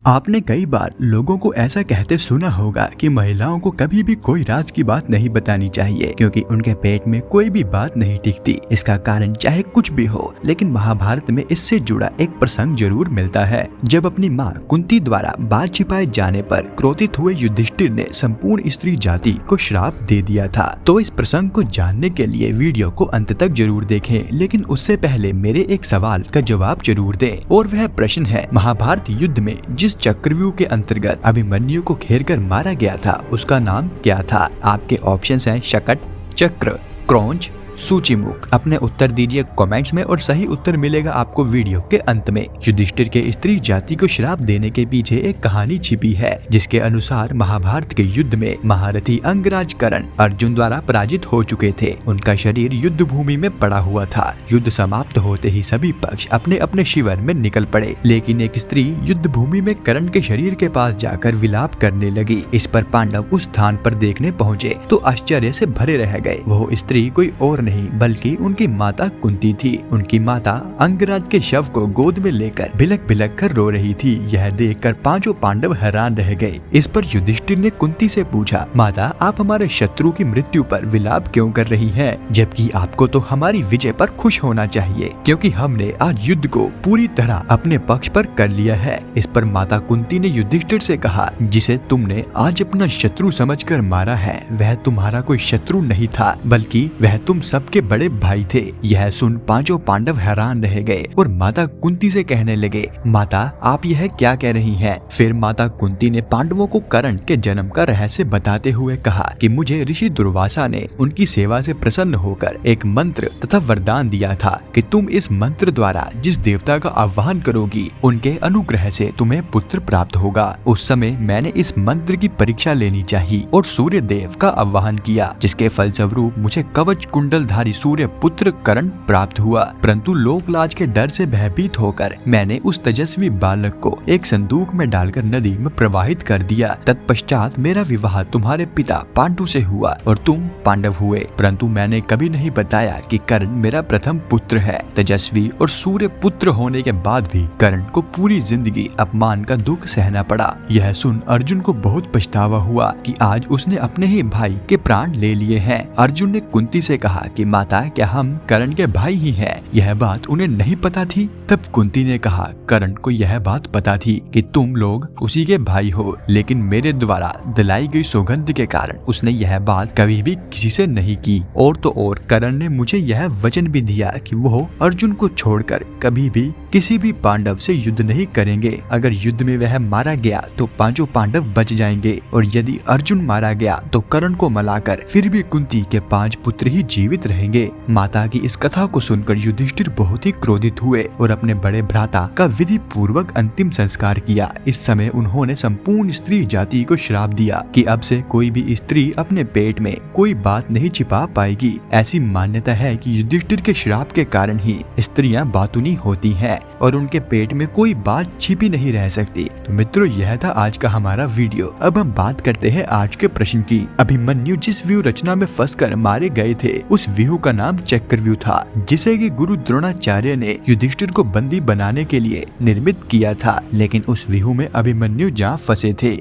आपने कई बार लोगों को ऐसा कहते सुना होगा कि महिलाओं को कभी भी कोई राज की बात नहीं बतानी चाहिए क्योंकि उनके पेट में कोई भी बात नहीं टिकती। इसका कारण चाहे कुछ भी हो, लेकिन महाभारत में इससे जुड़ा एक प्रसंग जरूर मिलता है। जब अपनी माँ कुंती द्वारा बात छिपाए जाने पर क्रोधित हुए युधिष्ठिर ने संपूर्ण स्त्री जाति को श्राप दे दिया था। तो इस प्रसंग को जानने के लिए वीडियो को अंत तक जरूर देखें, लेकिन उससे पहले मेरे एक सवाल का जवाब जरूर दें, और वह प्रश्न है, महाभारत युद्ध में जिस चक्रव्यूह के अंतर्गत अभिमन्यु को घेर कर मारा गया था उसका नाम क्या था? आपके ऑप्शंस हैं शकट, चक्र, क्रौंच, सूचीमुख। अपने उत्तर दीजिए कमेंट्स में और सही उत्तर मिलेगा आपको वीडियो के अंत में। युधिष्ठिर के स्त्री जाति को श्राप देने के पीछे एक कहानी छिपी है, जिसके अनुसार महाभारत के युद्ध में महारथी अंगराज कर्ण अर्जुन द्वारा पराजित हो चुके थे। उनका शरीर युद्ध भूमि में पड़ा हुआ था। युद्ध समाप्त होते ही सभी पक्ष अपने अपने शिविर में निकल पड़े, लेकिन एक स्त्री युद्ध भूमि में कर्ण के शरीर के पास जाकर विलाप करने लगी। इस पर पांडव उस स्थान पर देखने पहुँचे तो आश्चर्य से भरे रह गए। वो स्त्री कोई और नहीं बल्कि उनकी माता कुंती थी। उनकी माता अंगराज के शव को गोद में लेकर बिलक बिलक कर रो रही थी। यह देखकर पांचों पांडव हैरान रह गए। इस पर युधिष्ठिर ने कुंती से पूछा, माता आप हमारे शत्रु की मृत्यु पर विलाप क्यों कर रही हैं? जबकि आपको तो हमारी विजय पर खुश होना चाहिए, क्योंकि हमने आज युद्ध को पूरी तरह अपने पक्ष पर कर लिया है। इस पर माता कुंती ने युधिष्ठिर से कहा, जिसे तुमने आज अपना शत्रु समझकर मारा है वह तुम्हारा कोई शत्रु नहीं था, बल्कि वह तुम सबके बड़े भाई थे। यह सुन पांचों पांडव हैरान रह गए और माता कुंती से कहने लगे, माता आप यह क्या कह रही हैं? फिर माता कुंती ने पांडवों को कर्ण के जन्म का रहस्य बताते हुए कहा कि मुझे ऋषि दुर्वासा ने उनकी सेवा से प्रसन्न होकर एक मंत्र तथा वरदान दिया था कि तुम इस मंत्र द्वारा जिस देवता का आह्वान करोगी उनके अनुग्रह से तुम्हें पुत्र प्राप्त होगा। उस समय मैंने इस मंत्र की परीक्षा लेनी चाहिए और सूर्य देव का आह्वान किया, जिसके फलस्वरूप मुझे कवच कुंडलधारी सूर्य पुत्र कर्ण प्राप्त हुआ। परंतु लोकलाज के डर से भयभीत होकर मैंने उस तेजस्वी बालक को एक संदूक में डालकर नदी में प्रवाहित कर दिया। तत्पश्चात मेरा विवाह तुम्हारे पिता पांडु से हुआ और तुम पांडव हुए। परंतु मैंने कभी नहीं बताया कि कर्ण मेरा प्रथम पुत्र है। तेजस्वी और सूर्य पुत्र होने के बाद भी कर्ण को पूरी जिंदगी अपमान का दुख सहना पड़ा। यह सुन अर्जुन को बहुत पछतावा हुआ कि आज उसने अपने ही भाई के प्राण ले लिए हैं। अर्जुन ने कुंती से कहा कि माता क्या हम कर्ण के भाई ही हैं? यह बात उन्हें नहीं पता थी। तब कुंती ने कहा, कर्ण को यह बात पता थी कि तुम लोग उसी के भाई हो, लेकिन मेरे द्वारा दिलाई गई सौगंध के कारण उसने यह बात कभी भी किसी से नहीं की। और तो और कर्ण ने मुझे यह वचन भी दिया कि वो अर्जुन को छोड़कर कभी भी किसी भी पांडव से युद्ध नहीं करेंगे। अगर युद्ध में वह मारा गया तो पांचों पांडव बच जाएंगे, और यदि अर्जुन मारा गया तो कर्ण को मलाकर फिर भी कुंती के 5 पुत्र ही जीवित रहेंगे। माता की इस कथा को सुनकर युधिष्ठिर बहुत ही क्रोधित हुए और अपने बड़े भ्राता का विधि पूर्वक अंतिम संस्कार किया। इस समय उन्होंने संपूर्ण स्त्री जाति को श्राप दिया कि अब से कोई भी स्त्री अपने पेट में कोई बात नहीं छिपा पाएगी। ऐसी मान्यता है कि युधिष्ठिर के श्राप के कारण ही स्त्रियां बातूनी होती हैं और उनके पेट में कोई बात छिपी नहीं रह सकती। तो मित्रों, यह था आज का हमारा वीडियो। अब हम बात करते हैं आज के प्रश्न की। अभिमन्यु जिस व्यूह रचना में फंसकर मारे गए थे उस व्यूह का नाम चक्रव्यूह था, जिसे कि गुरु द्रोणाचार्य ने युधिष्ठिर को बंदी बनाने के लिए निर्मित किया था। लेकिन उस व्यूह में अभिमन्यु जहाँ फंसे थे